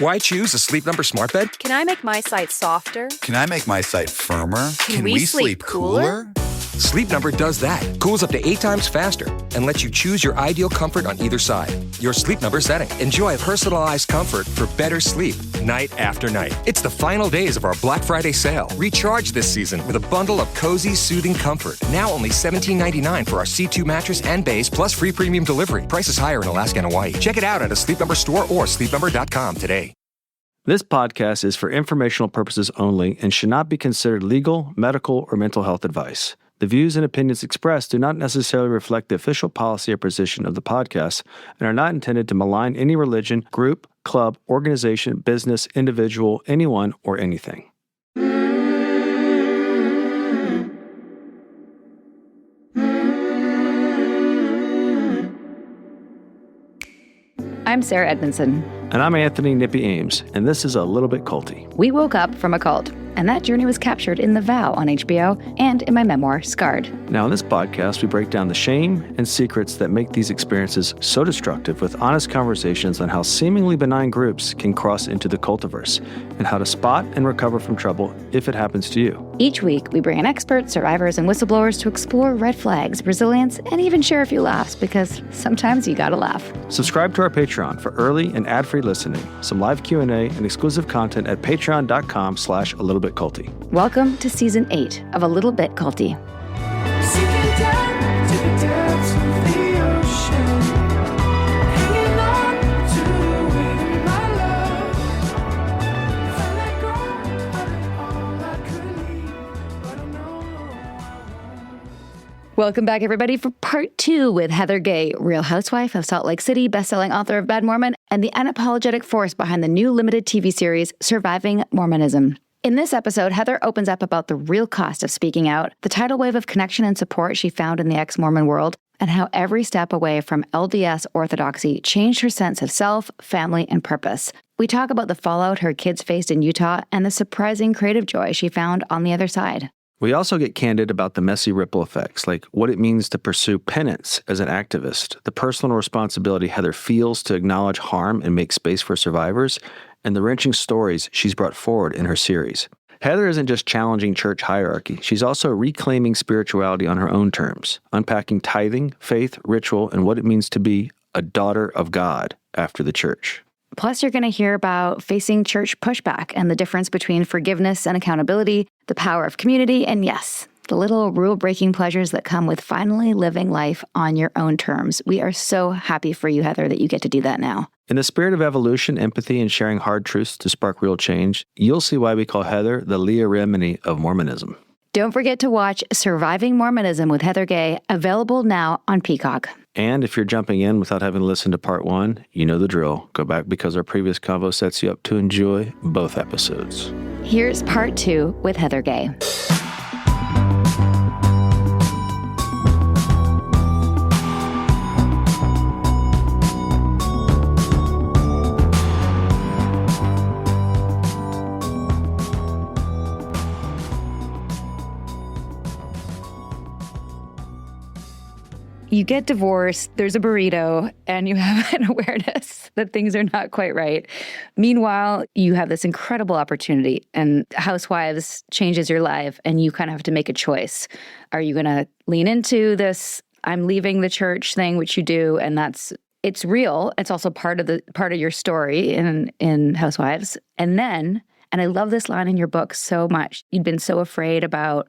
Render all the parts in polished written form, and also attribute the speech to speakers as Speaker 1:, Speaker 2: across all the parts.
Speaker 1: Why choose a Sleep Number smart bed?
Speaker 2: Can I make my site softer?
Speaker 3: Can I make my site firmer?
Speaker 2: Can we sleep cooler?
Speaker 1: Sleep Number does that. Cools up to 8 times faster and lets you choose your ideal comfort on either side. Your Sleep Number setting. Enjoy personalized comfort for better sleep night after night. It's the final days of our Black Friday sale. Recharge this season with a bundle of cozy, soothing comfort. Now only $17.99 for our C2 mattress and base, plus free premium delivery. Prices higher in Alaska and Hawaii. Check it out at a Sleep Number store or sleepnumber.com today.
Speaker 4: This podcast is for informational purposes only and should not be considered legal, medical, or mental health advice. The views and opinions expressed do not necessarily reflect the official policy or position of the podcast and are not intended to malign any religion, group, club, organization, business, individual, anyone, or anything.
Speaker 5: I'm Sarah Edmondson.
Speaker 4: And I'm Anthony Nippy Ames, and this is A Little Bit Culty.
Speaker 5: We woke up from a cult, and that journey was captured in The Vow on HBO and in my memoir, Scarred.
Speaker 4: Now, in this podcast, we break down the shame and secrets that make these experiences so destructive with honest conversations on how seemingly benign groups can cross into the cultiverse and how to spot and recover from trouble if it happens to you.
Speaker 5: Each week, we bring in experts, survivors, and whistleblowers to explore red flags, resilience, and even share a few laughs, because sometimes you gotta laugh.
Speaker 4: Subscribe to our Patreon for early and ad-free listening, some live Q&A, and exclusive content at patreon.com/alittleBitCulty.
Speaker 5: Welcome to Season 8 of A Little Bit Culty. Welcome back, everybody, for part 2 with Heather Gay, Real Housewife of Salt Lake City, best-selling author of Bad Mormon, and the unapologetic force behind the new limited TV series, Surviving Mormonism. In this episode, Heather opens up about the real cost of speaking out, the tidal wave of connection and support she found in the ex-Mormon world, and how every step away from LDS orthodoxy changed her sense of self, family, and purpose. We talk about the fallout her kids faced in Utah and the surprising creative joy she found on the other side.
Speaker 4: We also get candid about the messy ripple effects, like what it means to pursue penance as an activist, the personal responsibility Heather feels to acknowledge harm and make space for survivors, and the wrenching stories she's brought forward in her series. Heather isn't just challenging church hierarchy, she's also reclaiming spirituality on her own terms, unpacking tithing, faith, ritual, and what it means to be a daughter of God after the church.
Speaker 5: Plus, you're going to hear about facing church pushback and the difference between forgiveness and accountability, the power of community, and yes, the little rule-breaking pleasures that come with finally living life on your own terms. We are so happy for you, Heather, that you get to do that now.
Speaker 4: In the spirit of evolution, empathy, and sharing hard truths to spark real change, you'll see why we call Heather the Leah Remini of Mormonism.
Speaker 5: Don't forget to watch Surviving Mormonism with Heather Gay, available now on Peacock.
Speaker 4: And if you're jumping in without having listened to part 1, you know the drill. Go back because our previous convo sets you up to enjoy both episodes.
Speaker 5: Here's part 2 with Heather Gay. You get divorced, there's a burrito, and you have an awareness that things are not quite right. Meanwhile, you have this incredible opportunity, and Housewives changes your life, and you kind of have to make a choice. Are you going to lean into this, I'm leaving the church thing, which you do, and it's real. It's also part of your story in Housewives. And I love this line in your book so much. You'd been so afraid about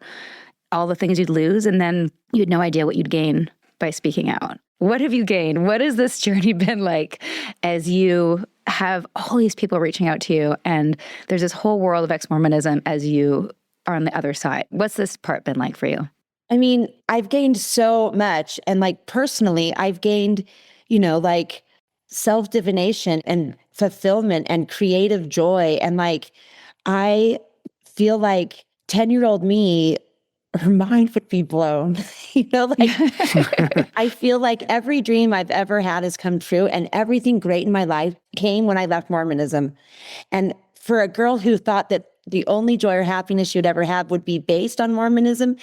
Speaker 5: all the things you'd lose, and then you had no idea what you'd gain by speaking out. What have you gained? What has this journey been like as you have all these people reaching out to you and there's this whole world of ex-Mormonism as you are on the other side? What's this part been like for you?
Speaker 6: I mean, I've gained so much. And like personally, I've gained, like self-divination and fulfillment and creative joy. And like, I feel like 10-year-old me, her mind would be blown. I feel like every dream I've ever had has come true, and everything great in my life came when I left Mormonism. And for a girl who thought that the only joy or happiness she would ever have would be based on Mormonism,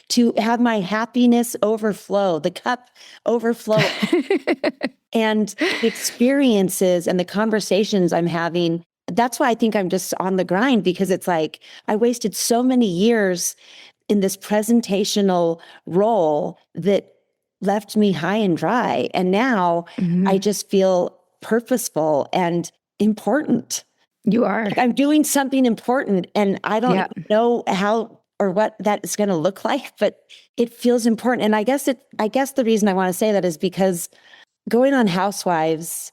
Speaker 6: to have my happiness overflow, the cup overflow, and the experiences and the conversations I'm having that's why I think I'm just on the grind, because it's like I wasted so many years in this presentational role that left me high and dry. And now I just feel purposeful and important.
Speaker 5: You are.
Speaker 6: Like I'm doing something important, and I don't know how or what that is going to look like, but it feels important. And I guess the reason I want to say that is because going on Housewives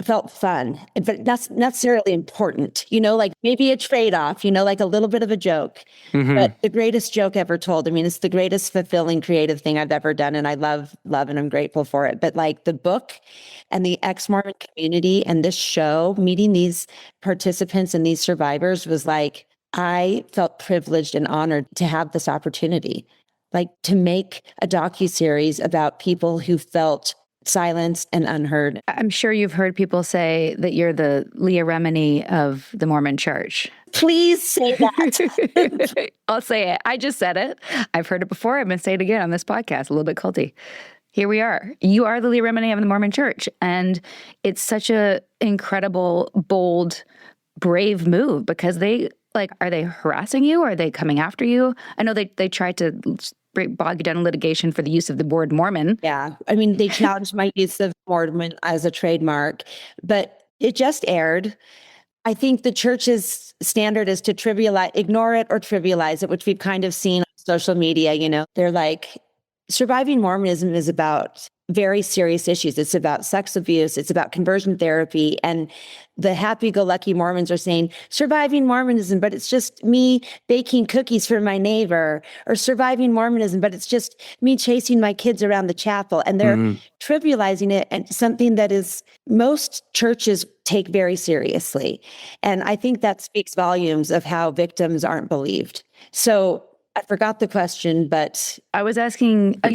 Speaker 6: felt fun, but not necessarily important, like maybe a trade-off, like a little bit of a joke, but the greatest joke ever told. I mean, it's the greatest fulfilling creative thing I've ever done. And I love, and I'm grateful for it. But like the book and the ex-Mormon community and this show, meeting these participants and these survivors was like, I felt privileged and honored to have this opportunity, like to make a docuseries about people who felt silenced and unheard.
Speaker 5: I'm sure you've heard people say that you're the Leah Remini of the Mormon Church.
Speaker 6: Please say that.
Speaker 5: I'll say it. I just said it. I've heard it before. I'm going to say it again on this podcast, a little bit culty. Here we are. You are the Leah Remini of the Mormon Church. And it's such a incredible, bold, brave move, because are they harassing you? Are they coming after you? I know they tried to bog you down in litigation for the use of the word Mormon.
Speaker 6: Yeah. I mean, they challenged my use of Mormon as a trademark, but it just aired. I think the church's standard is to ignore it or trivialize it, which we've kind of seen on social media. They're like, Surviving Mormonism is about very serious issues. It's about sex abuse. It's about conversion therapy. And the happy-go-lucky Mormons are saying, Surviving Mormonism, but it's just me baking cookies for my neighbor, or Surviving Mormonism, but it's just me chasing my kids around the chapel. And they're trivializing it, and something that is most churches take very seriously. And I think that speaks volumes of how victims aren't believed. So I forgot the question, but
Speaker 5: I was asking if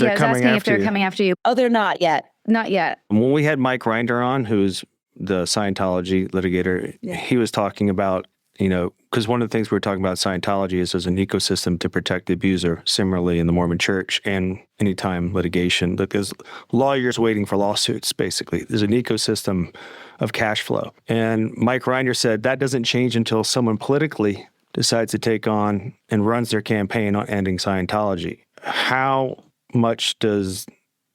Speaker 5: they're coming after you.
Speaker 6: Oh, they're not yet.
Speaker 5: Not yet.
Speaker 4: When we had Mike Rinder on, who's the Scientology litigator, he was talking about, because one of the things we were talking about Scientology is there's an ecosystem to protect the abuser, similarly in the Mormon Church, and anytime litigation, there's lawyers waiting for lawsuits, basically. There's an ecosystem of cash flow. And Mike Rinder said that doesn't change until someone politically decides to take on and runs their campaign on ending Scientology. How much does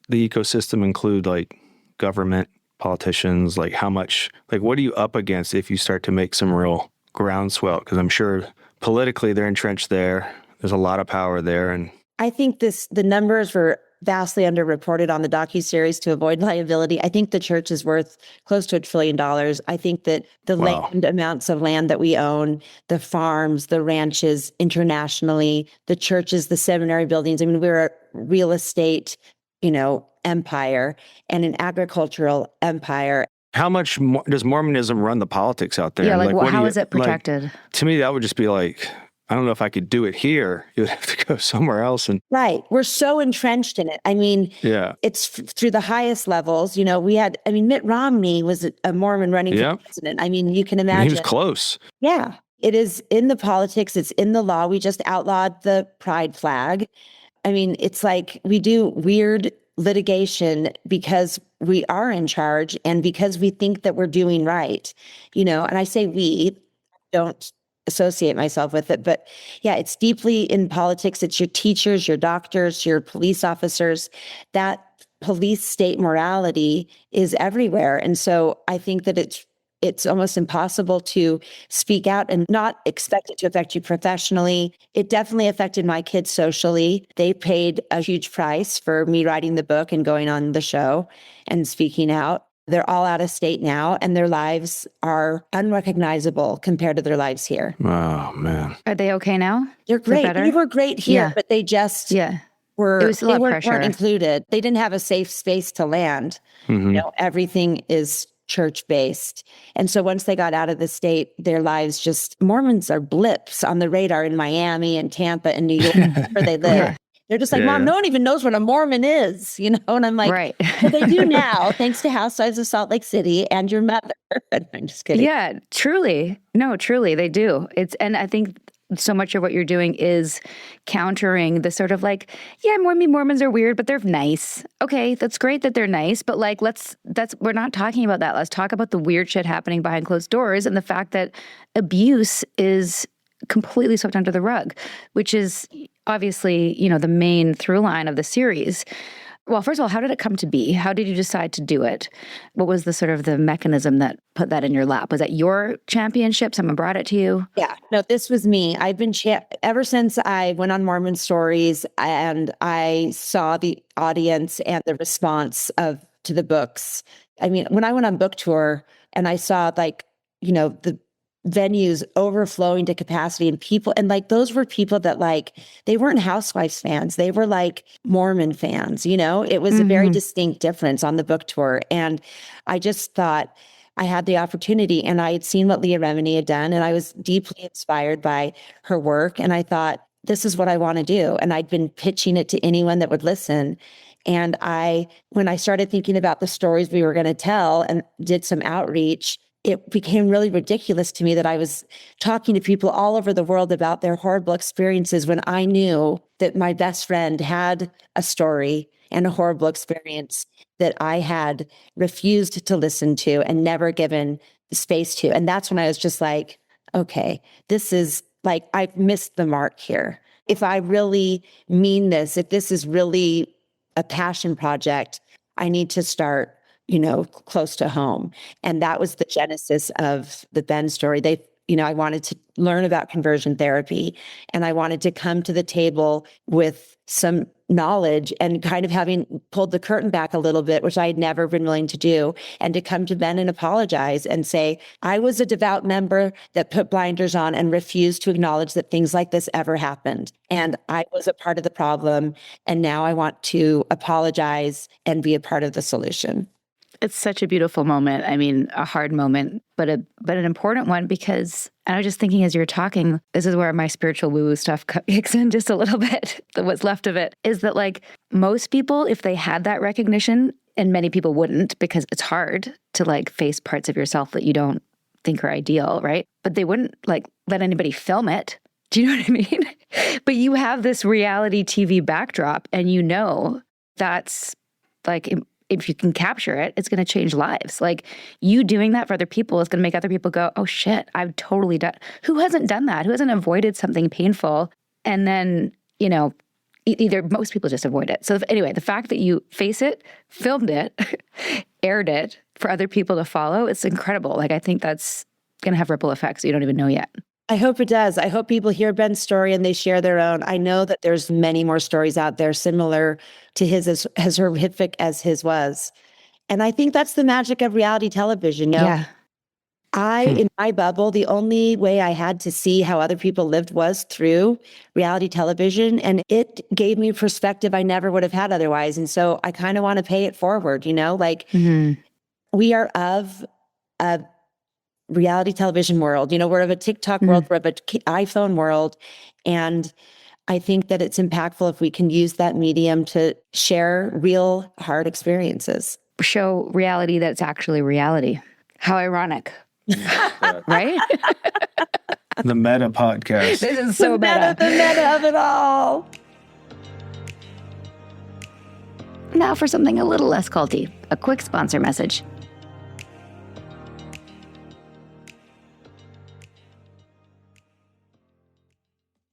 Speaker 4: the ecosystem include, like government, politicians? Like how much, what are you up against if you start to make some real groundswell? Because I'm sure politically they're entrenched there. There's a lot of power there. And
Speaker 6: I think the numbers were vastly underreported on the docuseries to avoid liability. I think the church is worth close to $1 trillion. I think that the amounts of land that we own, the farms, the ranches internationally, the churches, the seminary buildings. I mean, we're a real estate, empire and an agricultural empire.
Speaker 4: how much does Mormonism run the politics out there?
Speaker 5: Yeah, how is it protected?
Speaker 4: To me, that would just be like, I don't know if I could do it here. You'd have to go somewhere else. And
Speaker 6: right. We're so entrenched in it. I mean, it's through the highest levels. Mitt Romney was a Mormon running for president. I mean, you can imagine.
Speaker 4: And he was close.
Speaker 6: Yeah. It is in the politics. It's in the law. We just outlawed the pride flag. I mean, it's like we do weird litigation because we are in charge and because we think that we're doing right, and I say we, don't associate myself with it, but yeah, it's deeply in politics. It's your teachers, your doctors, your police officers. That police state morality is everywhere. And so I think that it's almost impossible to speak out and not expect it to affect you professionally. It definitely affected my kids socially. They paid a huge price for me writing the book and going on the show and speaking out. They're all out of state now, and their lives are unrecognizable compared to their lives here.
Speaker 4: Oh, man.
Speaker 5: Are they okay now?
Speaker 6: They're great. They were great here, but they just were,
Speaker 5: it was a lot of pressure.
Speaker 6: Weren't included. They didn't have a safe space to land.
Speaker 4: Mm-hmm.
Speaker 6: Everything is church-based. And so once they got out of the state, their lives Mormons are blips on the radar in Miami and Tampa and New York, where they live.
Speaker 5: Yeah.
Speaker 6: They're just like, Mom, no one even knows what a Mormon is, And I'm like,
Speaker 5: right.
Speaker 6: Well, they do now, thanks to Housewives of Salt Lake City and your mother. I'm just kidding.
Speaker 5: Yeah, truly. No, truly, they do. And I think so much of what you're doing is countering the sort of like, yeah, Mormons are weird, but they're nice. Okay, that's great that they're nice, but like, we're not talking about that. Let's talk about the weird shit happening behind closed doors and the fact that abuse is completely swept under the rug, which is obviously, the main through line of the series. Well, first of all, how did it come to be? How did you decide to do it? What was the sort of the mechanism that put that in your lap? Was that your championship? Someone brought it to you?
Speaker 6: Yeah, no, this was me. I've been ever since I went on Mormon Stories and I saw the audience and the response to the books. I mean, when I went on book tour and I saw the venues overflowing to capacity and people, and like those were people that like, they weren't Housewives fans. They were like Mormon fans, it was a very distinct difference on the book tour. And I just thought I had the opportunity, and I had seen what Leah Remini had done, and I was deeply inspired by her work. And I thought, this is what I want to do. And I'd been pitching it to anyone that would listen. And when I started thinking about the stories we were going to tell and did some outreach, it became really ridiculous to me that I was talking to people all over the world about their horrible experiences when I knew that my best friend had a story and a horrible experience that I had refused to listen to and never given space to. And that's when I was just like, okay, this is like, I've missed the mark here. If I really mean this, if this is really a passion project, I need to start close to home. And that was the genesis of the Ben story. I wanted to learn about conversion therapy, and I wanted to come to the table with some knowledge and kind of having pulled the curtain back a little bit, which I had never been willing to do, and to come to Ben and apologize and say, I was a devout member that put blinders on and refused to acknowledge that things like this ever happened. And I was a part of the problem. And now I want to apologize and be a part of the solution.
Speaker 5: It's such a beautiful moment. I mean, a hard moment, but an important one, because I was just thinking as you were talking, this is where my spiritual woo-woo stuff kicks in just a little bit, what's left of it, is that like most people, if they had that recognition, and many people wouldn't, because it's hard to like face parts of yourself that you don't think are ideal, right? But they wouldn't like let anybody film it. Do you know what I mean? But you have this reality TV backdrop, and that's like, if you can capture it, it's going to change lives. Like you doing that for other people is going to make other people go, oh shit, I've totally done. Who hasn't done that? Who hasn't avoided something painful? And then, either most people just avoid it. So anyway, the fact that you face it, filmed it, aired it for other people to follow, it's incredible. Like I think that's going to have ripple effects you don't even know yet.
Speaker 6: I hope it does. I hope people hear Ben's story and they share their own. I know that there's many more stories out there similar to his, as horrific as his was. And I think that's the magic of reality television.
Speaker 5: Yeah.
Speaker 6: In my bubble, the only way I had to see how other people lived was through reality television. And it gave me perspective I never would have had otherwise. And so I kind of want to pay it forward, we are of a reality television world. We're of a TikTok world, we're of an iPhone world. And I think that it's impactful if we can use that medium to share real hard experiences.
Speaker 5: Show reality that's actually reality. How ironic. Right?
Speaker 4: The meta podcast.
Speaker 5: This is so meta.
Speaker 6: The meta of it all.
Speaker 5: Now for something a little less culty, a quick sponsor message.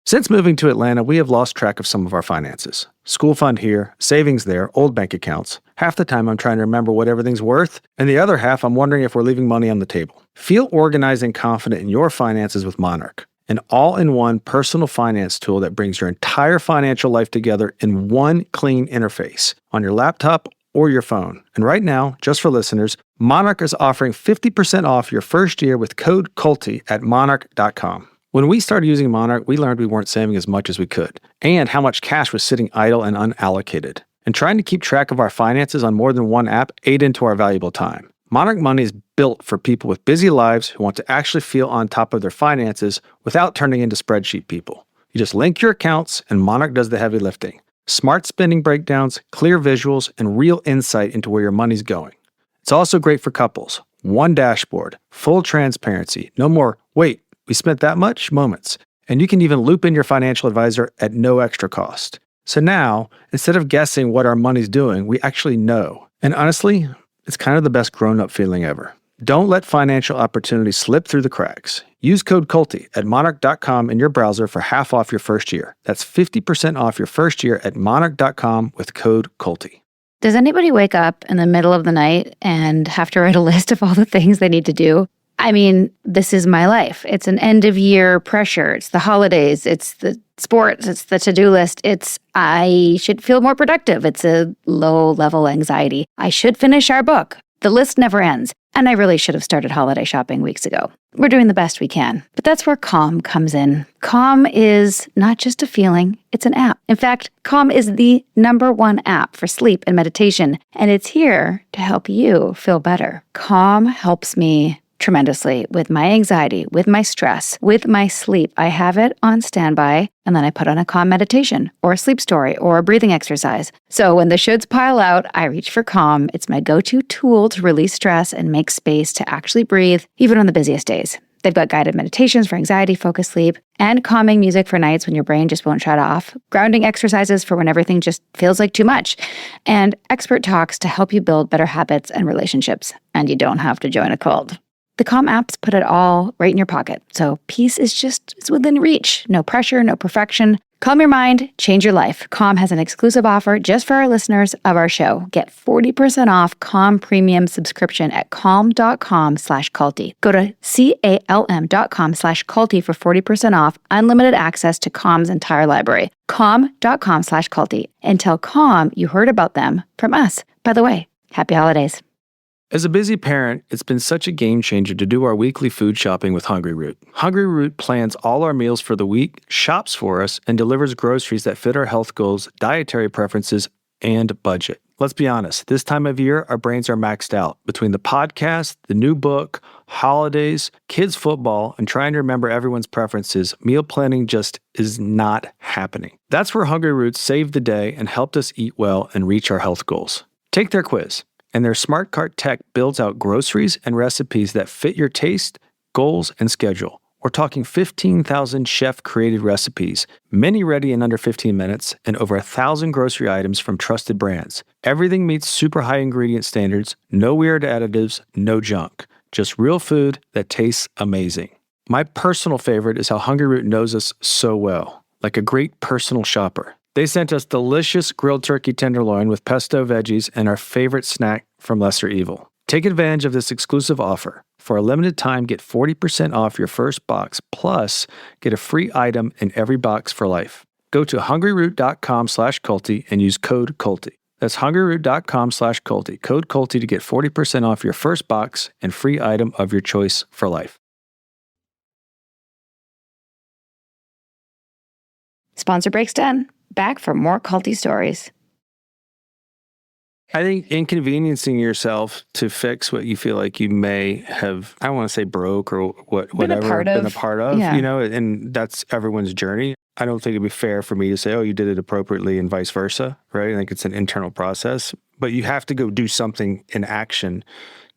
Speaker 4: Since moving to Atlanta, we have lost track of some of our finances. School fund here, savings there, old bank accounts. Half the time I'm trying to remember what everything's worth, and the other half I'm wondering if we're leaving money on the table. Feel organized and confident in your finances with Monarch, an all-in-one personal finance tool that brings your entire financial life together in one clean interface on your laptop or your phone. And right now, just for listeners, Monarch is offering 50% off your first year with code CULTY at monarch.com. When we started using Monarch, we learned we weren't saving as much as we could, and how much cash was sitting idle and unallocated. And trying to keep track of our finances on more than one app ate into our valuable time. Monarch Money is built for people with busy lives who want to actually feel on top of their finances without turning into spreadsheet people. You just link your accounts, and Monarch does the heavy lifting. Smart spending breakdowns, clear visuals, and real insight into where your money's going. It's also great for couples. One dashboard, full transparency, no more, wait, we spent that much moments. And you can even loop in your financial advisor at no extra cost. So now, instead of guessing what our money's doing, we actually know. And honestly, it's kind of the best grown-up feeling ever. Don't let financial opportunities slip through the cracks. Use code CULTY at monarch.com in your browser for half off your first year. That's 50% off your first year at monarch.com with code CULTY.
Speaker 5: Does anybody wake up in the middle of the night and have to write a list of all the things they need to do? I mean, this is my life. It's an end of year pressure. It's the holidays. It's the sports. It's the to-do list. It's I should feel more productive. It's a low level anxiety. I should finish our book. The list never ends. And I really should have started holiday shopping weeks ago. We're doing the best we can. But that's where Calm comes in. Calm is not just a feeling, it's an app. In fact, Calm is the #1 app for sleep and meditation, and it's here to help you feel better. Calm helps me tremendously with my anxiety, with my stress, with my sleep. I have it on standby, and then I put on a calm meditation or a sleep story or a breathing exercise. So when the shoulds pile out, I reach for Calm. It's my go-to tool to release stress and make space to actually breathe, even on the busiest days. They've got guided meditations for anxiety, focused sleep, and calming music for nights when your brain just won't shut off, grounding exercises for when everything just feels like too much, and expert talks to help you build better habits and relationships. And you don't have to join a cult. The Calm apps put it all right in your pocket. So peace is it's within reach. No pressure, no perfection. Calm your mind, change your life. Calm has an exclusive offer just for our listeners of our show. Get 40% off Calm Premium subscription at calm.com/culty. Go to calm.com/culty for 40% off unlimited access to Calm's entire library. Calm.com/culty. And tell Calm you heard about them from us. By the way, happy holidays.
Speaker 4: As a busy parent, it's been such a game changer to do our weekly food shopping with Hungry Root. Hungry Root plans all our meals for the week, shops for us, and delivers groceries that fit our health goals, dietary preferences, and budget. Let's be honest, this time of year, our brains are maxed out. Between the podcast, the new book, holidays, kids' football, and trying to remember everyone's preferences, meal planning just is not happening. That's where Hungry Roots saved the day and helped us eat well and reach our health goals. Take their quiz. And their Smart Cart tech builds out groceries and recipes that fit your taste, goals, and schedule. We're talking 15,000 chef-created recipes, many ready in under 15 minutes, and over 1,000 grocery items from trusted brands. Everything meets super high ingredient standards, no weird additives, no junk. Just real food that tastes amazing. My personal favorite is how Hungry Root knows us so well, like a great personal shopper. They sent us delicious grilled turkey tenderloin with pesto veggies and our favorite snack from Lesser Evil. Take advantage of this exclusive offer. For a limited time, get 40% off your first box, plus get a free item in every box for life. Go to hungryroot.com/culty and use code CULTY. That's hungryroot.com/culty. Code CULTY to get 40% off your first box and free item of your choice for life.
Speaker 5: Sponsor break's done. Back for more culty stories.
Speaker 4: I think inconveniencing yourself to fix what you feel like you may have, I don't want to say broke or whatever, been a part of,
Speaker 5: yeah.
Speaker 4: And that's everyone's journey. I don't think it'd be fair for me to say, oh, you did it appropriately and vice versa, right? I think it's an internal process, but you have to go do something in action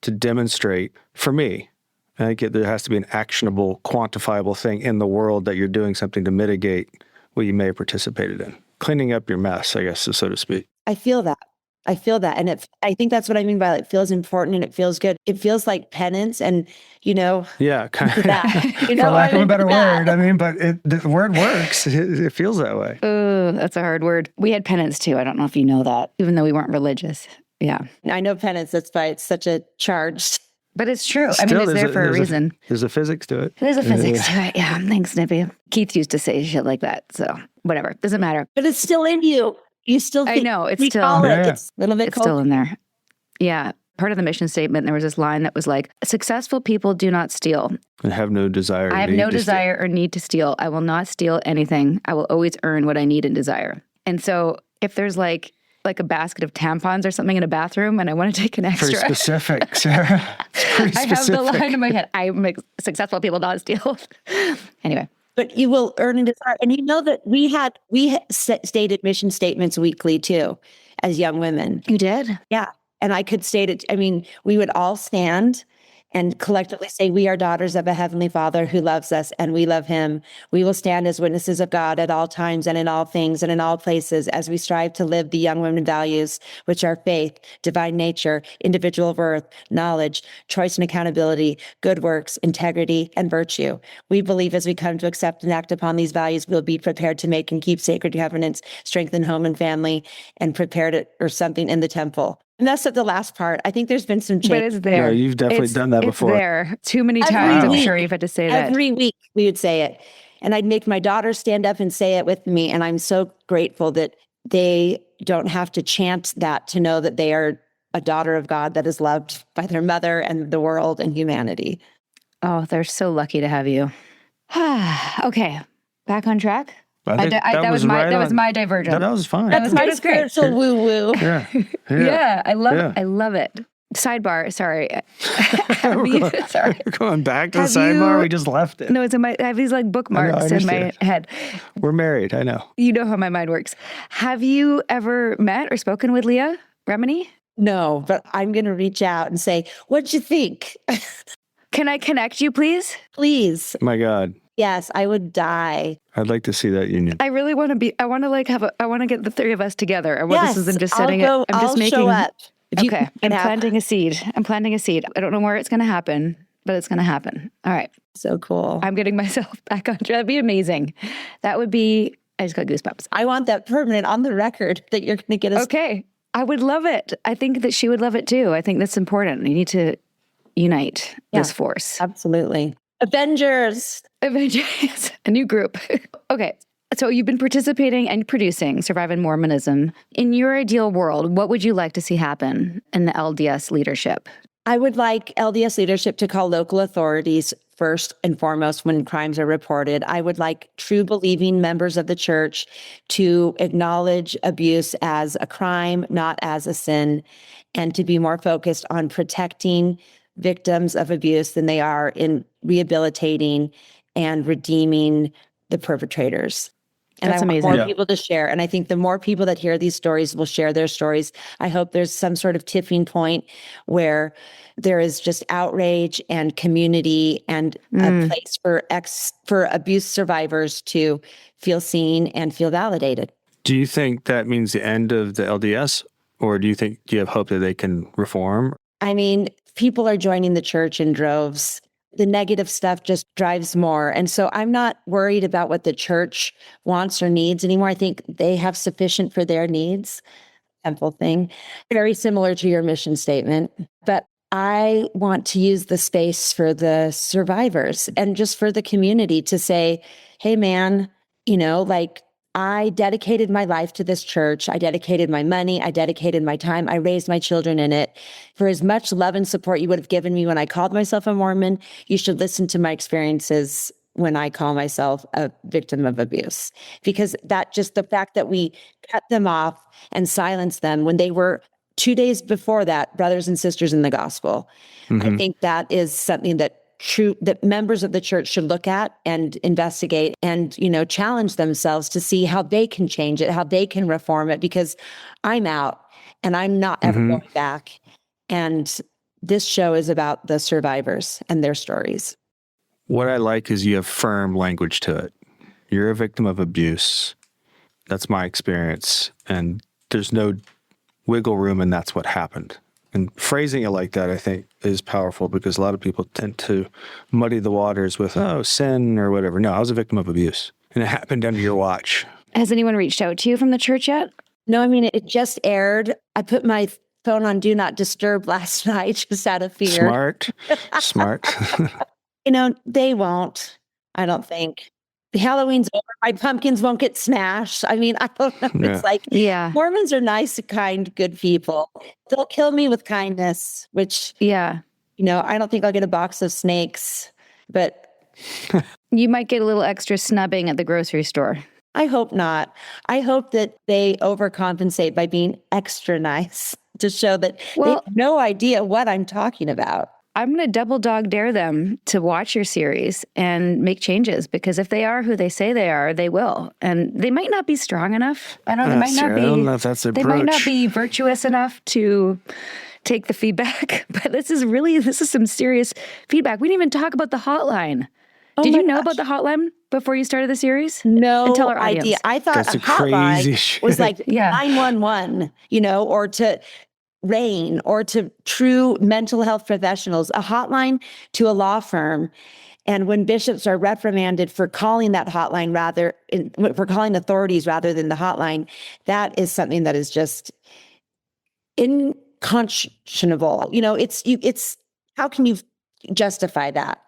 Speaker 4: to demonstrate, for me, I think there has to be an actionable, quantifiable thing in the world that you're doing something to mitigate what you may have participated in. Cleaning up your mess, I guess, so to speak.
Speaker 6: I feel that. And I think that's what I mean by it feels important and it feels good. It feels like penance and,
Speaker 4: Yeah, kind of.
Speaker 6: that.
Speaker 4: For lack of a better word. I mean, but the word works. It feels that way.
Speaker 5: Oh, that's a hard word. We had penance too. I don't know if you know that, even though we weren't religious. Yeah.
Speaker 6: I know penance. That's why it's such a charged.
Speaker 5: But it's true. I mean, it's there for a reason.
Speaker 4: There's a physics to it.
Speaker 5: There's a physics to it. Yeah. Thanks, Nippy. Keith used to say shit like that. So whatever. Doesn't matter.
Speaker 6: But it's still in you. You still think.
Speaker 5: I know. It's still.
Speaker 6: It's a little bit
Speaker 5: It's still in there. Yeah. Part of the mission statement, there was this line that was like, successful people do not steal.
Speaker 4: And have no desire.
Speaker 5: I have no desire or need to steal. I will not steal anything. I will always earn what I need and desire. And so if there's like a basket of tampons or something in a bathroom and I want to take an extra.
Speaker 4: Pretty specific, Sarah. It's pretty specific.
Speaker 5: I have the line in my head. I make successful people not steal. Anyway.
Speaker 6: But you will earn a desire. And you know that we stated mission statements weekly too, as young women.
Speaker 5: You did?
Speaker 6: Yeah. And I could state it. I mean, we would all stand and collectively say, we are daughters of a heavenly Father who loves us and we love him. We will stand as witnesses of God at all times and in all things and in all places as we strive to live the young women values, which are faith, divine nature, individual worth, knowledge, choice and accountability, good works, integrity, and virtue. We believe as we come to accept and act upon these values, we'll be prepared to make and keep sacred covenants, strengthen home and family, and prepared it or something in the temple. And that's the last part. I think there's been some change.
Speaker 5: But it's there.
Speaker 4: No, you've definitely done that before.
Speaker 5: It's there. Too many
Speaker 6: Every
Speaker 5: times, I'm
Speaker 6: week.
Speaker 5: sure you've had to say that.
Speaker 6: Every week we would say it. And I'd make my daughter stand up and say it with me. And I'm so grateful that they don't have to chant that to know that they are a daughter of God that is loved by their mother and the world and humanity.
Speaker 5: Oh, they're so lucky to have you. Okay, back on track. That was my divergence.
Speaker 4: That was fine.
Speaker 6: That's my spiritual woo-woo.
Speaker 5: Yeah, I love it. Sidebar, sorry. Sorry.
Speaker 4: We're going back to the sidebar. We just left it.
Speaker 5: No, it's in my. I have these like bookmarks in my head.
Speaker 4: We're married. I know.
Speaker 5: You know how my mind works. Have you ever met or spoken with Leah Remini?
Speaker 6: No, but I'm going to reach out and say, what'd you think?
Speaker 5: Can I connect you, please?
Speaker 6: Please.
Speaker 4: My God.
Speaker 6: Yes, I would die.
Speaker 4: I'd like to see that union.
Speaker 5: I really want to be. I want to like have. I want to get the three of us together. And
Speaker 6: Yes,
Speaker 5: this isn't just setting
Speaker 6: I'll
Speaker 5: it. I'm just making.
Speaker 6: show up.
Speaker 5: Okay, I'm planting a seed. I'm planting a seed. I don't know where it's going to happen, but it's going to happen. All right.
Speaker 6: So cool.
Speaker 5: I'm getting myself back on track. That'd be amazing. That would be. I just got goosebumps.
Speaker 6: I want that permanent on the record that you're going to get us.
Speaker 5: Okay. I would love it. I think that she would love it too. I think that's important. You need to unite this force.
Speaker 6: Absolutely. Avengers.
Speaker 5: Avengers. A new group. Okay. So you've been participating and producing Surviving Mormonism. In your ideal world, what would you like to see happen in the LDS leadership?
Speaker 6: I would like LDS leadership to call local authorities first and foremost when crimes are reported. I would like true believing members of the church to acknowledge abuse as a crime, not as a sin, and to be more focused on protecting victims of abuse than they are in rehabilitating and redeeming the perpetrators. And
Speaker 5: That's
Speaker 6: I want
Speaker 5: amazing.
Speaker 6: more people to share. And I think the more people that hear these stories will share their stories. I hope there's some sort of tipping point where there is just outrage and community and a place for abuse survivors to feel seen and feel validated.
Speaker 4: Do you think that means the end of the LDS, or do you have hope that they can reform?
Speaker 6: I mean, people are joining the church in droves. The negative stuff just drives more. And so I'm not worried about what the church wants or needs anymore. I think they have sufficient for their needs. Temple thing. Very similar to your mission statement. But I want to use the space for the survivors and just for the community to say, hey, man, like I dedicated my life to this church. I dedicated my money. I dedicated my time. I raised my children in it. For as much love and support you would have given me when I called myself a Mormon, you should listen to my experiences when I call myself a victim of abuse. Because the fact that we cut them off and silenced them when they were 2 days before that, brothers and sisters in the gospel. I think that is something that members of the church should look at and investigate and, challenge themselves to see how they can change it, how they can reform it, because I'm out and I'm not ever going back. And this show is about the survivors and their stories.
Speaker 4: What I like is you have firm language to it. You're a victim of abuse. That's my experience. And there's no wiggle room, and that's what happened. And phrasing it like that, I think, is powerful because a lot of people tend to muddy the waters with, sin or whatever. No, I was a victim of abuse, and it happened under your watch.
Speaker 5: Has anyone reached out to you from the church yet?
Speaker 6: No, I mean, it just aired. I put my phone on Do Not Disturb last night just out of fear.
Speaker 4: Smart.
Speaker 6: They won't, I don't think. Halloween's over. My pumpkins won't get smashed. I mean, I don't know.
Speaker 4: Yeah.
Speaker 6: It's like, Mormons are nice, kind, good people. They'll kill me with kindness, which, I don't think I'll get a box of snakes, but
Speaker 5: you might get a little extra snubbing at the grocery store.
Speaker 6: I hope not. I hope that they overcompensate by being extra nice to show that they have no idea what I'm talking about.
Speaker 5: I'm going to double dog dare them to watch your series and make changes, because if they are who they say they are, they will. And they might not be strong enough. I don't know if that's the approach. They might not be virtuous enough to take the feedback, but this is some serious feedback. We didn't even talk about the hotline. Did you know about the hotline before you started the series?
Speaker 6: No
Speaker 5: and tell our audience.
Speaker 6: idea. I thought
Speaker 4: That's
Speaker 6: a
Speaker 4: a crazy
Speaker 6: hotline
Speaker 4: shit.
Speaker 6: was like
Speaker 5: Yeah.
Speaker 6: 911, or to RAIN or to true mental health professionals, a hotline to a law firm. And when bishops are reprimanded for calling that hotline for calling authorities rather than the hotline, that is something that is just unconscionable. It's how can you justify that?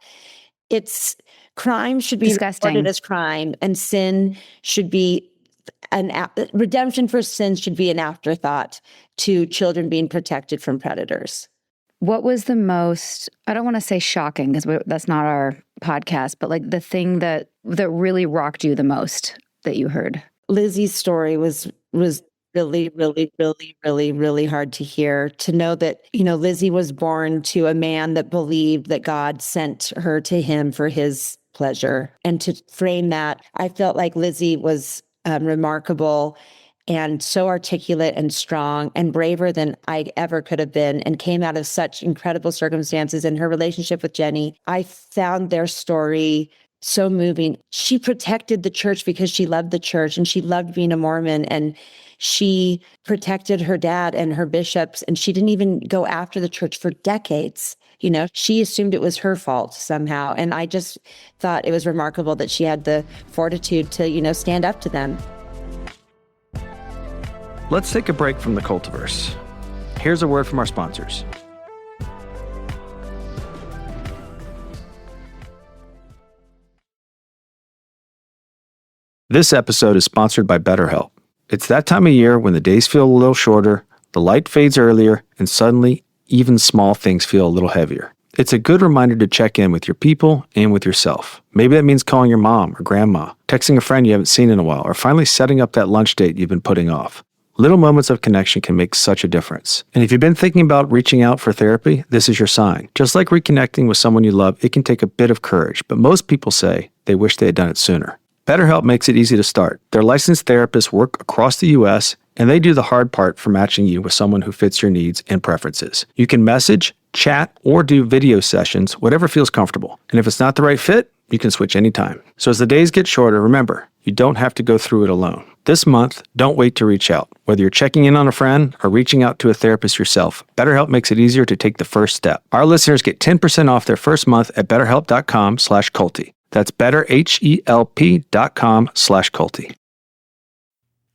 Speaker 6: It's crime should be
Speaker 5: Disgusting.
Speaker 6: reported as crime, and sin should be redemption for sin should be an afterthought to children being protected from predators.
Speaker 5: What was the most, I don't want to say shocking because that's not our podcast, but like the thing that really rocked you the most that you heard?
Speaker 6: Lizzie's story was really, really, really, really, really hard to hear. To know that, Lizzie was born to a man that believed that God sent her to him for his pleasure. And to frame that, I felt like Lizzie was remarkable and so articulate and strong and braver than I ever could have been, and came out of such incredible circumstances. In her relationship with Jenny, I found their story so moving. She protected the church because she loved the church and she loved being a Mormon, and she protected her dad and her bishops, and she didn't even go after the church for decades. She assumed it was her fault somehow. And I just thought it was remarkable that she had the fortitude to, stand up to them.
Speaker 4: Let's take a break from the Cultiverse. Here's a word from our sponsors. This episode is sponsored by BetterHelp. It's that time of year when the days feel a little shorter, the light fades earlier, and suddenly, even small things feel a little heavier. It's a good reminder to check in with your people and with yourself. Maybe that means calling your mom or grandma, texting a friend you haven't seen in a while, or finally setting up that lunch date you've been putting off. Little moments of connection can make such a difference. And if you've been thinking about reaching out for therapy, this is your sign. Just like reconnecting with someone you love, it can take a bit of courage, but most people say they wish they had done it sooner. BetterHelp makes it easy to start. Their licensed therapists work across the U.S., and they do the hard part for matching you with someone who fits your needs and preferences. You can message, chat, or do video sessions, whatever feels comfortable. And if it's not the right fit, you can switch anytime. So as the days get shorter, remember, you don't have to go through it alone. This month, don't wait to reach out. Whether you're checking in on a friend or reaching out to a therapist yourself, BetterHelp makes it easier to take the first step. Our listeners get 10% off their first month at betterhelp.com/culty. That's betterhelp.com/culty.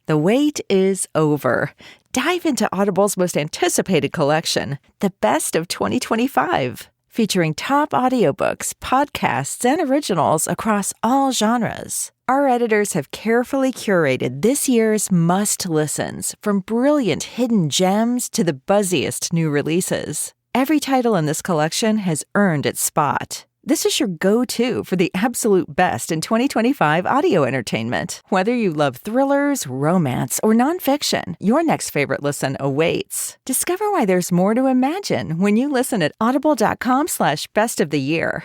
Speaker 7: The wait is over. Dive into Audible's most anticipated collection, The Best of 2025, featuring top audiobooks, podcasts, and originals across all genres. Our editors have carefully curated this year's must-listens, from brilliant hidden gems to the buzziest new releases. Every title in this collection has earned its spot. This is your go-to for the absolute best in 2025 audio entertainment. Whether you love thrillers, romance, or nonfiction, your next favorite listen awaits. Discover why there's more to imagine when you listen at audible.com/bestoftheyear.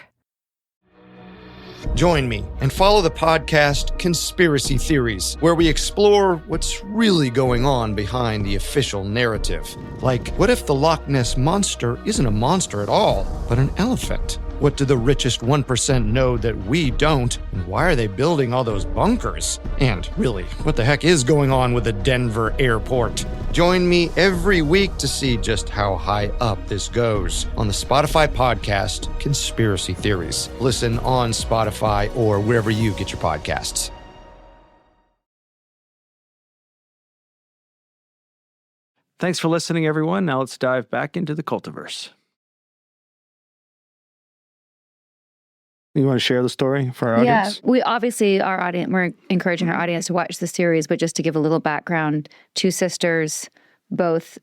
Speaker 8: Join me and follow the podcast Conspiracy Theories, where we explore what's really going on behind the official narrative. Like, what if the Loch Ness Monster isn't a monster at all, but an elephant? What do the richest 1% know that we don't? And why are they building all those bunkers? And really, what the heck is going on with the Denver airport? Join me every week to see just how high up this goes on the Spotify podcast, Conspiracy Theories. Listen on Spotify or wherever you get your podcasts.
Speaker 4: Thanks for listening, everyone. Now let's dive back into the Cultiverse. You want to share the story for our audience?
Speaker 5: Yeah, we're encouraging our audience to watch the series, but just to give a little background, two sisters, both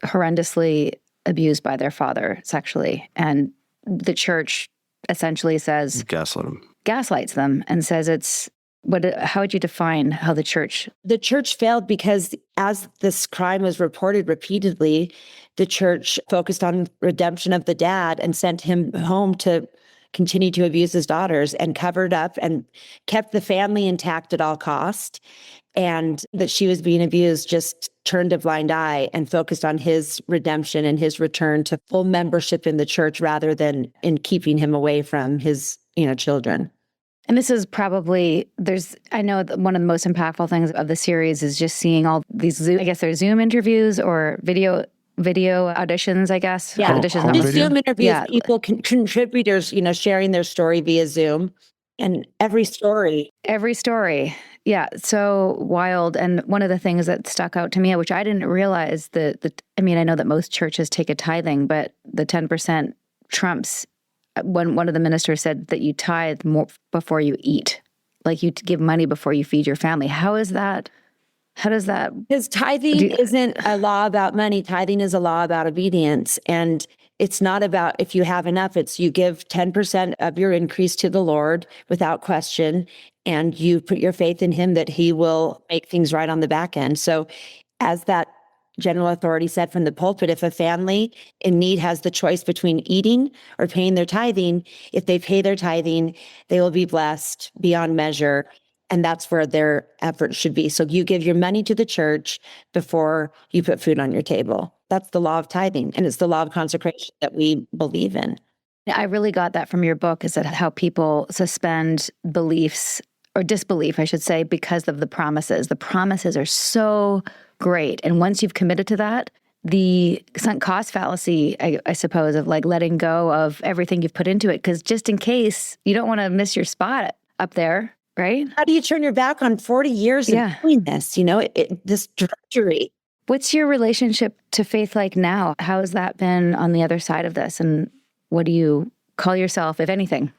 Speaker 5: horrendously abused by their father sexually. And the church essentially says... gaslights them and says how would you define how the church...
Speaker 6: The church failed because as this crime was reported repeatedly, the church focused on redemption of the dad and sent him home to continued to abuse his daughters and covered up and kept the family intact at all cost. And that she was being abused, just turned a blind eye and focused on his redemption and his return to full membership in the church rather than in keeping him away from his, children.
Speaker 5: And this is probably, I know that one of the most impactful things of the series is just seeing all these Zoom, I guess they're Zoom interviews or video auditions, I guess.
Speaker 6: Yeah,
Speaker 5: Auditions,
Speaker 6: just Zoom interviews, people, contributors, sharing their story via Zoom. And every story.
Speaker 5: Yeah, so wild. And one of the things that stuck out to me, which I didn't realize I know that most churches take a tithing, but the 10% trumps when one of the ministers said that you tithe more before you eat, like you give money before you feed your family. How is that? How does that?
Speaker 6: Because tithing isn't a law about money. Tithing is a law about obedience. And it's not about if you have enough. It's you give 10% of your increase to the Lord without question. And you put your faith in him that he will make things right on the back end. So as that general authority said from the pulpit, if a family in need has the choice between eating or paying their tithing, if they pay their tithing, they will be blessed beyond measure. And that's where their effort should be. So you give your money to the church before you put food on your table. That's the law of tithing. And it's the law of consecration that we believe in.
Speaker 5: I really got that from your book, is that how people suspend beliefs or disbelief, I should say, because of the promises. The promises are so great. And once you've committed to that, the sunk cost fallacy, I suppose, of like letting go of everything you've put into it, because just in case you don't want to miss your spot up there, right?
Speaker 6: How do you turn your back on 40 years of doing this, this drudgery?
Speaker 5: What's your relationship to faith like now? How has that been on the other side of this? And what do you call yourself, if anything?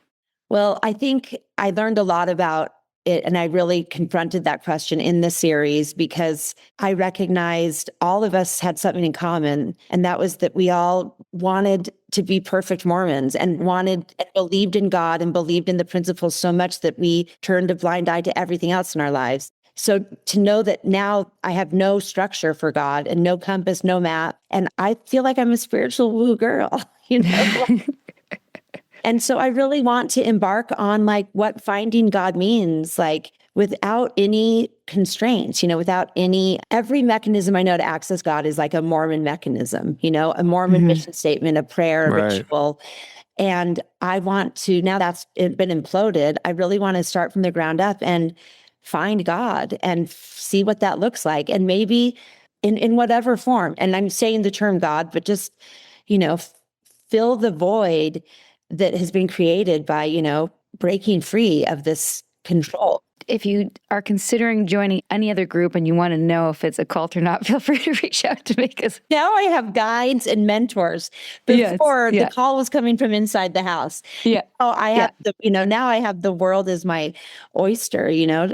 Speaker 6: Well, I think I learned a lot about it, and I really confronted that question in the series because I recognized all of us had something in common, and that was that we all wanted to be perfect Mormons and wanted and believed in God and believed in the principles so much that we turned a blind eye to everything else in our lives. So to know that now I have no structure for God and no compass, no map, and I feel like I'm a spiritual woo girl, And so I really want to embark on like what finding God means, like without any constraints, without every mechanism I know to access God is like a Mormon mechanism, a Mormon mission statement, a prayer, a ritual. And I want to, now that's been imploded, I really want to start from the ground up and find God and see what that looks like. And maybe in whatever form, and I'm saying the term God, but just, fill the void that has been created by, breaking free of this control.
Speaker 5: If you are considering joining any other group and you want to know if it's a cult or not, feel free to reach out to me. Because
Speaker 6: now I have guides and mentors. Before the call was coming from inside the house.
Speaker 5: Yeah.
Speaker 6: Oh, I have now I have the world as my oyster.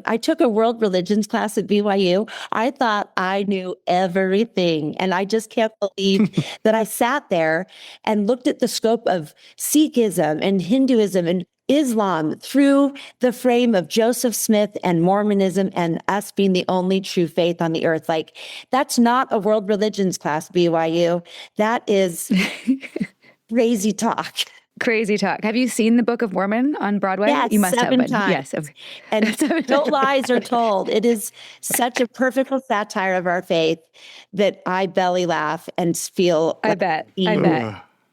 Speaker 6: I took a world religions class at BYU. I thought I knew everything. And I just can't believe that I sat there and looked at the scope of Sikhism and Hinduism and Islam through the frame of Joseph Smith and Mormonism and us being the only true faith on the earth. Like, that's not a world religions class, BYU. That is crazy talk.
Speaker 5: Crazy talk. Have you seen the Book of Mormon on Broadway?
Speaker 6: Yes,
Speaker 5: you must
Speaker 6: 7
Speaker 5: have.
Speaker 6: times.
Speaker 5: Yes.
Speaker 6: And no lies are told. It is such a perfect satire of our faith that I belly laugh and feel.
Speaker 5: I bet.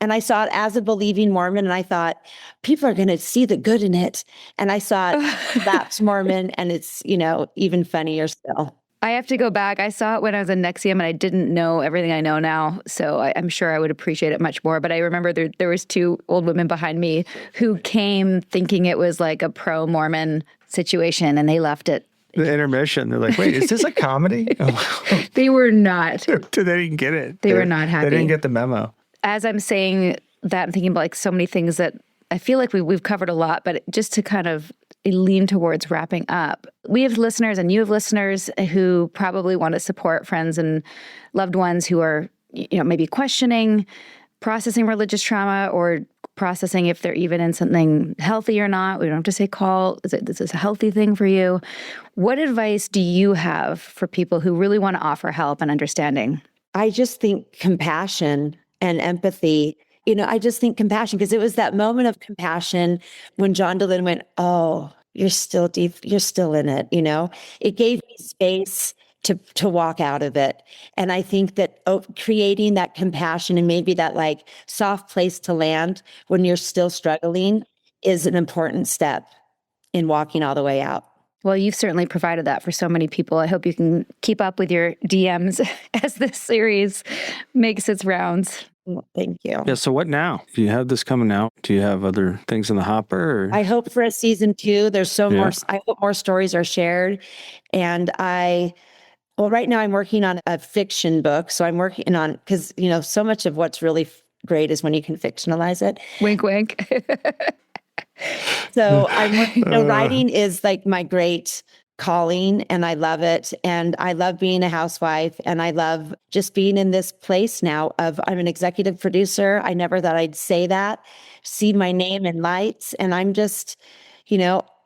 Speaker 6: And I saw it as a believing Mormon, and I thought, people are going to see the good in it. And I saw it lapse Mormon, and it's, even funnier still.
Speaker 5: I have to go back. I saw it when I was in Nexium, and I didn't know everything I know now. So I'm sure I would appreciate it much more. But I remember there was 2 old women behind me who came thinking it was like a pro-Mormon situation, and they left it.
Speaker 4: The intermission, they're like, wait, is this a comedy?
Speaker 5: They were not.
Speaker 4: They didn't get it.
Speaker 5: They were not happy.
Speaker 4: They didn't get the memo.
Speaker 5: As I'm saying that, I'm thinking about like so many things that I feel like we've covered a lot, but just to kind of lean towards wrapping up. We have listeners and you have listeners who probably want to support friends and loved ones who are, maybe questioning, processing religious trauma or processing if they're even in something healthy or not. We don't have to say call. Is this a healthy thing for you? What advice do you have for people who really want to offer help and understanding?
Speaker 6: I just think compassion and empathy I just think compassion, because it was that moment of compassion when John Dehlin went, oh, you're still deep, you're still in it, It gave me space to walk out of it. And I think that creating that compassion and maybe that like soft place to land when you're still struggling is an important step in walking all the way out.
Speaker 5: Well, you've certainly provided that for so many people. I hope you can keep up with your DMs as this series makes its rounds.
Speaker 6: Well, thank you.
Speaker 4: Yeah, so what now? Do you have this coming out? Do you have other things in the hopper? Or?
Speaker 6: I hope for a season 2. There's more. I hope more stories are shared. And right now I'm working on a fiction book. So I'm working on, because, so much of what's really great is when you can fictionalize it.
Speaker 5: Wink, wink.
Speaker 6: So writing is like my great calling, and I love it. And I love being a housewife, and I love just being in this place now I'm an executive producer. I never thought I'd say that, see my name in lights. And I'm just,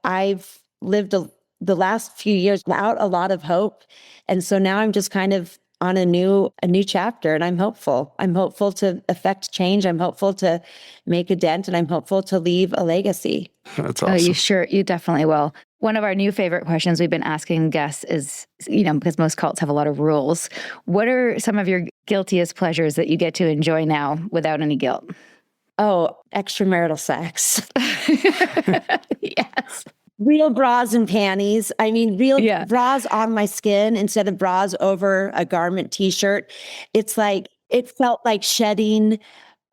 Speaker 6: I've lived the last few years without a lot of hope. And so now I'm just kind of on a new chapter, and I'm hopeful. I'm hopeful to affect change. I'm hopeful to make a dent, and I'm hopeful to leave a legacy.
Speaker 4: That's awesome.
Speaker 5: You definitely will. One of our new favorite questions we've been asking guests is, because most cults have a lot of rules, what are some of your guiltiest pleasures that you get to enjoy now without any guilt?
Speaker 6: Oh, extramarital sex.
Speaker 5: Yes.
Speaker 6: Real bras and panties. I mean, bras on my skin instead of bras over a garment t-shirt. It's like, it felt like shedding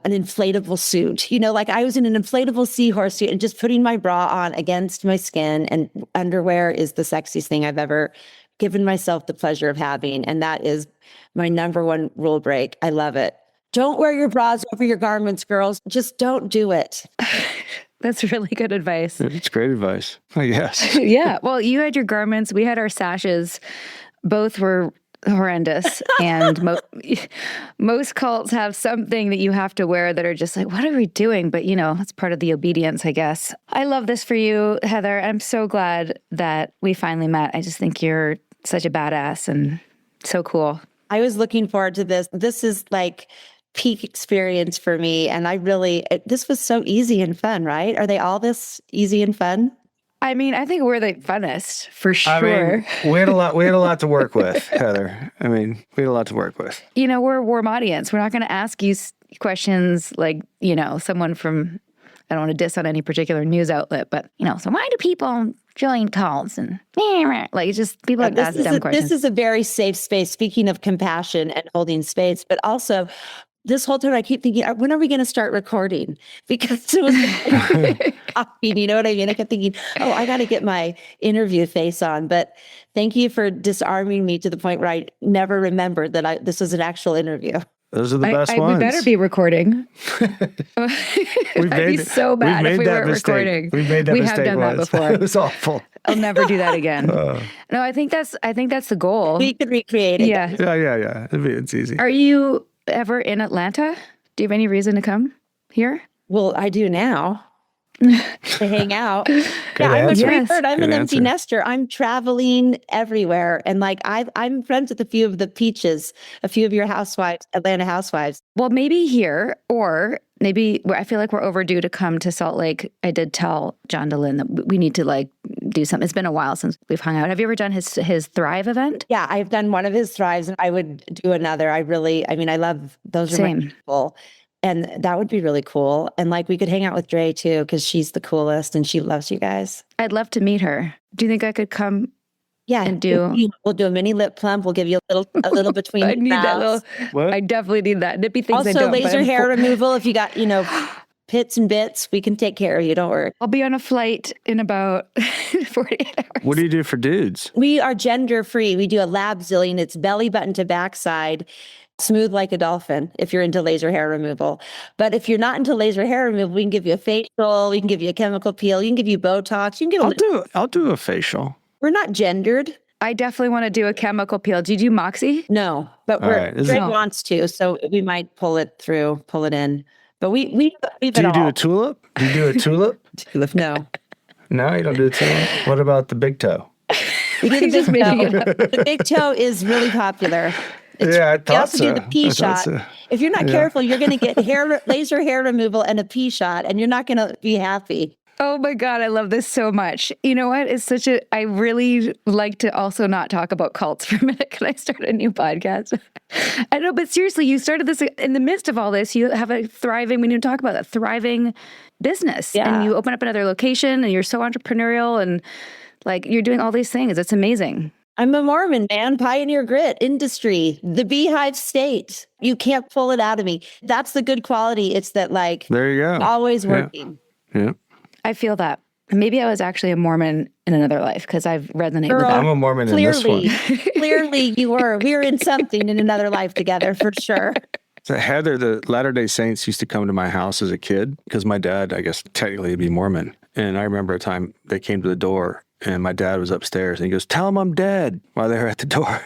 Speaker 6: an inflatable suit. Like I was in an inflatable seahorse suit and just putting my bra on against my skin, and underwear is the sexiest thing I've ever given myself the pleasure of having. And that is my number one rule break. I love it. Don't wear your bras over your garments, girls. Just don't do it.
Speaker 5: That's really good advice.
Speaker 4: It's great advice, I guess.
Speaker 5: Yeah. Well, you had your garments. We had our sashes. Both were horrendous. And most cults have something that you have to wear that are just like, what are we doing? But, it's part of the obedience, I guess. I love this for you, Heather. I'm so glad that we finally met. I just think you're such a badass and so cool.
Speaker 6: I was looking forward to this. This is like peak experience for me. And this was so easy and fun, right? Are they all this easy and fun?
Speaker 5: I mean, I think we're the funnest for sure.
Speaker 4: I mean, we had a lot to work with, Heather. I mean, we had a lot to work with.
Speaker 5: We're a warm audience. We're not going to ask you questions like, someone from, I don't want to diss on any particular news outlet, but, so why do people join cults? And like, it's just people ask dumb questions.
Speaker 6: This is a very safe space, speaking of compassion and holding space, but also this whole time I keep thinking, when are we going to start recording? Because it was you know what I mean? I kept thinking, I got to get my interview face on. But thank you for disarming me to the point where I never remembered that this was an actual interview.
Speaker 4: Those are the best ones.
Speaker 5: We better be recording. I'd be so bad if we weren't recording.
Speaker 4: We made that mistake.
Speaker 5: We have done that before.
Speaker 4: It was awful.
Speaker 5: I'll never do that again. No, I think that's the goal.
Speaker 6: We could recreate it.
Speaker 5: Yeah.
Speaker 4: Yeah. It's easy.
Speaker 5: Are you ever in Atlanta? Do you have any reason to come here?
Speaker 6: Well, I do now. To hang out. I'm a bird. I'm an empty nester. I'm traveling everywhere. And like I'm friends with a few of the peaches, a few of your housewives, Atlanta housewives.
Speaker 5: Well, maybe here, or maybe I feel like we're overdue to come to Salt Lake. I did tell John Dehlin that we need to do something. It's been a while since we've hung out. Have you ever done his Thrive event?
Speaker 6: Yeah, I've done one of his Thrives, and I would do another. I love those. Same. Are my people. And that would be really cool. And we could hang out with Dre too, because she's the coolest and she loves you guys.
Speaker 5: I'd love to meet her. Do you think I could come?
Speaker 6: Yeah.
Speaker 5: And
Speaker 6: we'll do a mini lip plump. We'll give you a little between.
Speaker 5: I need that little. What? I definitely need that. Nippy things.
Speaker 6: Also, laser hair removal. If you got, pits and bits, we can take care of you. Don't worry.
Speaker 5: I'll be on a flight in about 48 hours.
Speaker 4: What do you do for dudes?
Speaker 6: We are gender free. We do a lab zillion. It's belly button to backside. Smooth like a dolphin if you're into laser hair removal. But if you're not into laser hair removal, we can give you a facial, we can give you a chemical peel, we can give you Botox, you can get
Speaker 4: I'll do a facial.
Speaker 6: We're not gendered.
Speaker 5: I definitely want to do a chemical peel. Do you do Moxie?
Speaker 6: No, but Greg wants to, so we might pull it in. But we
Speaker 4: do you do a tulip? Do you do a tulip?
Speaker 6: Tulip, no.
Speaker 4: No, you don't do a tulip? What about the big toe?
Speaker 6: We do the big toe. The big toe is really popular.
Speaker 4: I thought
Speaker 6: we also
Speaker 4: so.
Speaker 6: do the pea shot. If you're not careful, you're going to get laser hair removal and a pee shot, and you're not going to be happy.
Speaker 5: Oh my God, I love this so much. You know what? I really like to also not talk about cults for a minute. Can I start a new podcast? I know, but seriously, you started this in the midst of all this. You have a thriving, we need to talk about a thriving business.
Speaker 6: Yeah.
Speaker 5: And you open up another location and you're so entrepreneurial and like you're doing all these things. It's amazing.
Speaker 6: I'm a Mormon, man. Pioneer grit, industry, the beehive state. You can't pull it out of me. That's the good quality. It's that like,
Speaker 4: There you go.
Speaker 6: always working.
Speaker 4: Yeah.
Speaker 5: I feel that. Maybe I was actually a Mormon in another life because I've resonate with that.
Speaker 4: I'm a Mormon in this one.
Speaker 6: Clearly you were. We were in something in another life together for sure.
Speaker 4: So Heather, the Latter-day Saints used to come to my house as a kid because my dad, I guess technically would be Mormon. And I remember a time they came to the door and my dad was upstairs and he goes, "Tell them I'm dead," while they were at the door.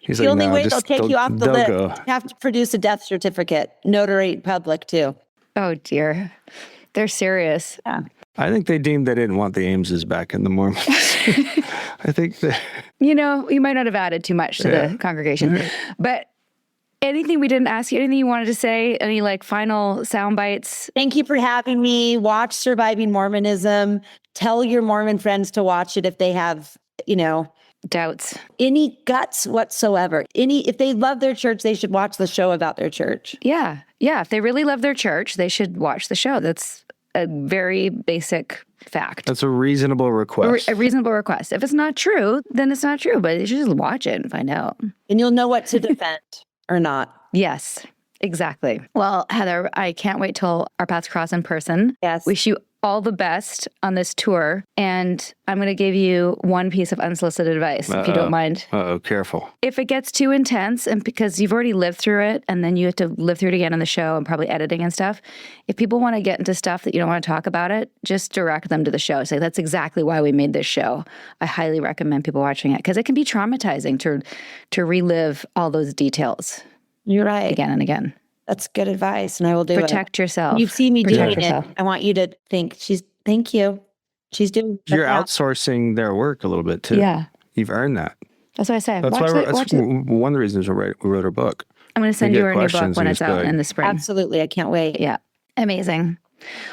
Speaker 4: He's
Speaker 6: The
Speaker 4: like,
Speaker 6: only
Speaker 4: "No,
Speaker 6: way
Speaker 4: just
Speaker 6: they'll take you off the
Speaker 4: don't
Speaker 6: list,
Speaker 4: go."
Speaker 6: you have to produce a death certificate, notary public too.
Speaker 5: Oh dear. They're serious.
Speaker 6: Yeah.
Speaker 4: I think they deemed they didn't want the Ameses back in the Mormons. I think that...
Speaker 5: You know, you might not have added too much to the congregation. But anything we didn't ask you, anything you wanted to say, any like final sound bites?
Speaker 6: Thank you for having me. Watch Surviving Mormonism. Tell your Mormon friends to watch it if they have,
Speaker 5: Doubts.
Speaker 6: any guts whatsoever. If they love their church, they should watch the show about their church.
Speaker 5: Yeah. Yeah. If they really love their church, they should watch the show. That's a very basic fact.
Speaker 4: That's a reasonable request.
Speaker 5: A reasonable request. If it's not true, then it's not true, but you should just watch it and find out.
Speaker 6: And you'll know what to defend or not.
Speaker 5: Yes, exactly. Well, Heather, I can't wait till our paths cross in person.
Speaker 6: Yes.
Speaker 5: Wish you all the best on this tour. And I'm going to give you one piece of unsolicited advice, if you don't mind.
Speaker 4: Uh-oh, careful.
Speaker 5: If it gets too intense, and because you've already lived through it, and then you have to live through it again on the show and probably editing and stuff, if people want to get into stuff that you don't want to talk about it, just direct them to the show. Say, that's exactly why we made this show. I highly recommend people watching it because it can be traumatizing to relive all those details.
Speaker 6: You're right.
Speaker 5: Again and again.
Speaker 6: That's good advice, and I will do it.
Speaker 5: Protect yourself.
Speaker 6: You've seen me
Speaker 5: Protect
Speaker 6: doing
Speaker 5: yourself.
Speaker 6: it. I want you to think, thank you. She's doing
Speaker 4: You're
Speaker 6: that.
Speaker 4: outsourcing their work a little bit too.
Speaker 5: Yeah.
Speaker 4: You've earned that.
Speaker 5: That's what I say.
Speaker 4: That's
Speaker 5: Watch
Speaker 4: why
Speaker 5: it.
Speaker 4: that's one of the reasons we wrote our book.
Speaker 5: I'm going to send
Speaker 4: You
Speaker 5: you
Speaker 4: get
Speaker 5: our new book
Speaker 4: questions
Speaker 5: when
Speaker 4: and
Speaker 5: it's
Speaker 4: just be
Speaker 5: out
Speaker 4: like-
Speaker 5: in the spring.
Speaker 6: Absolutely. I can't wait.
Speaker 5: Yeah. Amazing.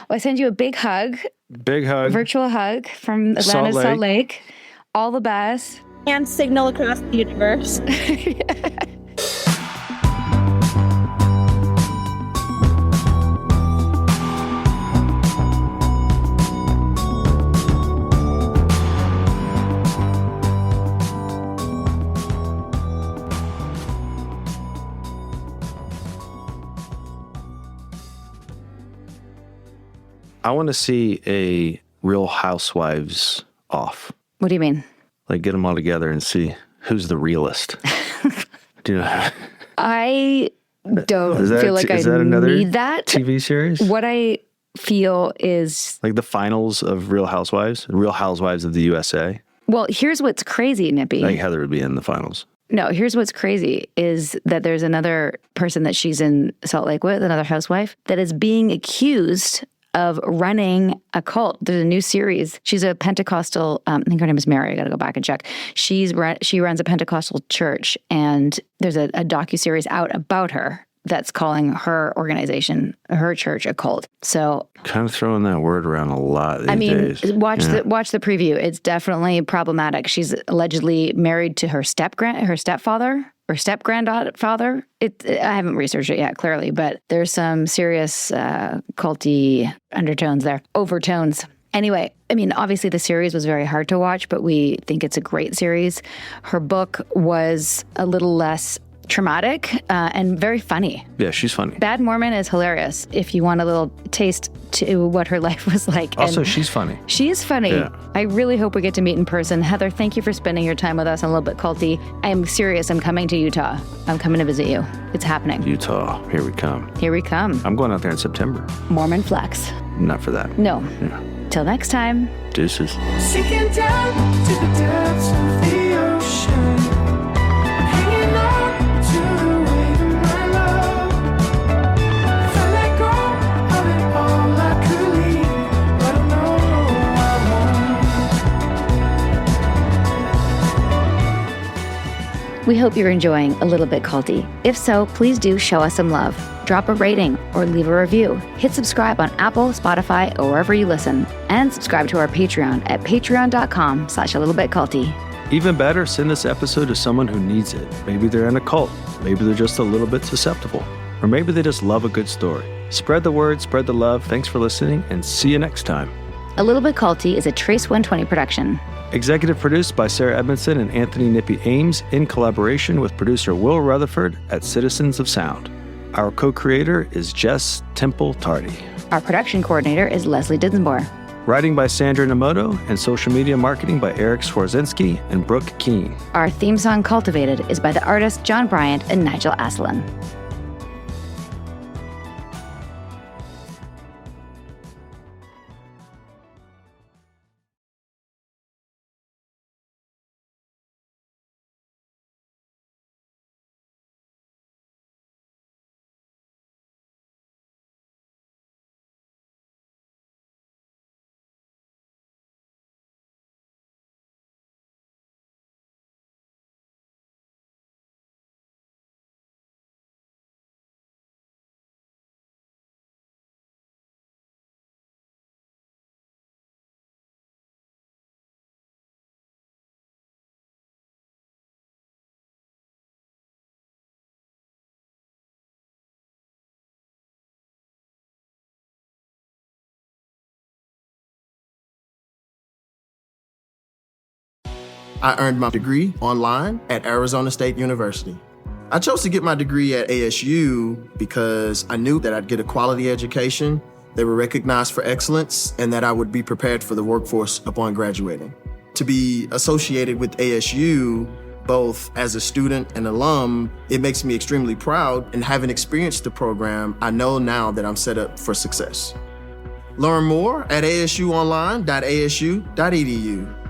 Speaker 5: Well, I send you a big hug,
Speaker 4: Big hug.
Speaker 5: virtual hug from Atlanta, Salt Lake. All the best.
Speaker 6: Hand signal across the universe.
Speaker 4: I want to see a Real Housewives off.
Speaker 5: What do you mean?
Speaker 4: Like get them all together and see who's the realest. Do you know?
Speaker 5: I don't feel like I
Speaker 4: another
Speaker 5: need that.
Speaker 4: TV series?
Speaker 5: What I feel is,
Speaker 4: Like the finals of Real Housewives, Real Housewives of the USA.
Speaker 5: well, here's what's crazy, Nippy.
Speaker 4: Like Heather would be in the finals.
Speaker 5: No, here's what's crazy is that there's another person that she's in Salt Lake with, another housewife, that is being accused of running a cult. There's a new series. She's a Pentecostal, I think her name is Mary. I got to go back and check. She runs a Pentecostal church, and there's a docuseries out about her that's calling her organization, her church, a cult. So,
Speaker 4: Kind of throwing that word around a lot these days.
Speaker 5: watch the preview. It's definitely problematic. She's allegedly married to her stepfather or step-grandfather. I haven't researched it yet, clearly, but there's some serious culty undertones there, overtones. Anyway, I mean, obviously the series was very hard to watch, but we think it's a great series. Her book was a little less traumatic and very funny.
Speaker 4: Yeah, she's funny.
Speaker 5: Bad Mormon is hilarious if you want a little taste to what her life was like.
Speaker 4: Also,
Speaker 5: And
Speaker 4: she's funny.
Speaker 5: she is funny.
Speaker 4: Yeah.
Speaker 5: I really hope we get to meet in person. Heather, thank you for spending your time with us on A Little Bit Culty. I am serious. I'm coming to Utah. I'm coming to visit you. It's happening.
Speaker 4: Utah, here we come.
Speaker 5: Here we come.
Speaker 4: I'm going out there in September.
Speaker 5: Mormon Flex.
Speaker 4: Not for that.
Speaker 5: No.
Speaker 4: Yeah.
Speaker 5: Till next time.
Speaker 4: Deuces.
Speaker 9: Sinking down to the depths of the ocean, hanging on to the wave of my love. If I let go of it all, I could leave, but I know I
Speaker 5: We hope you're enjoying A Little Bit Culty. If so, please do show us some love. Drop a rating or leave a review. Hit subscribe on Apple, Spotify, or wherever you listen. And subscribe to our Patreon at patreon.com/alittlebitculty.
Speaker 4: Even better, send this episode to someone who needs it. Maybe they're in a cult. Maybe they're just a little bit susceptible. Or maybe they just love a good story. Spread the word, spread the love. Thanks for listening, and see you next time.
Speaker 5: A Little Bit Culty is a Trace 120 production.
Speaker 4: Executive produced by Sarah Edmondson and Anthony Nippy Ames in collaboration with producer Will Rutherford at Citizens of Sound. Our co-creator is Jess Temple Tardy.
Speaker 5: Our production coordinator is Leslie Dinsmore.
Speaker 4: Writing by Sandra Namoto and social media marketing by Eric Swarzinski and Brooke Keene.
Speaker 5: Our theme song, Cultivated, is by the artists John Bryant and Nigel Aslan.
Speaker 10: I earned my degree online at Arizona State University. I chose to get my degree at ASU because I knew that I'd get a quality education, they were recognized for excellence, and that I would be prepared for the workforce upon graduating. To be associated with ASU, both as a student and alum, it makes me extremely proud, and having experienced the program, I know now that I'm set up for success. Learn more at asuonline.asu.edu.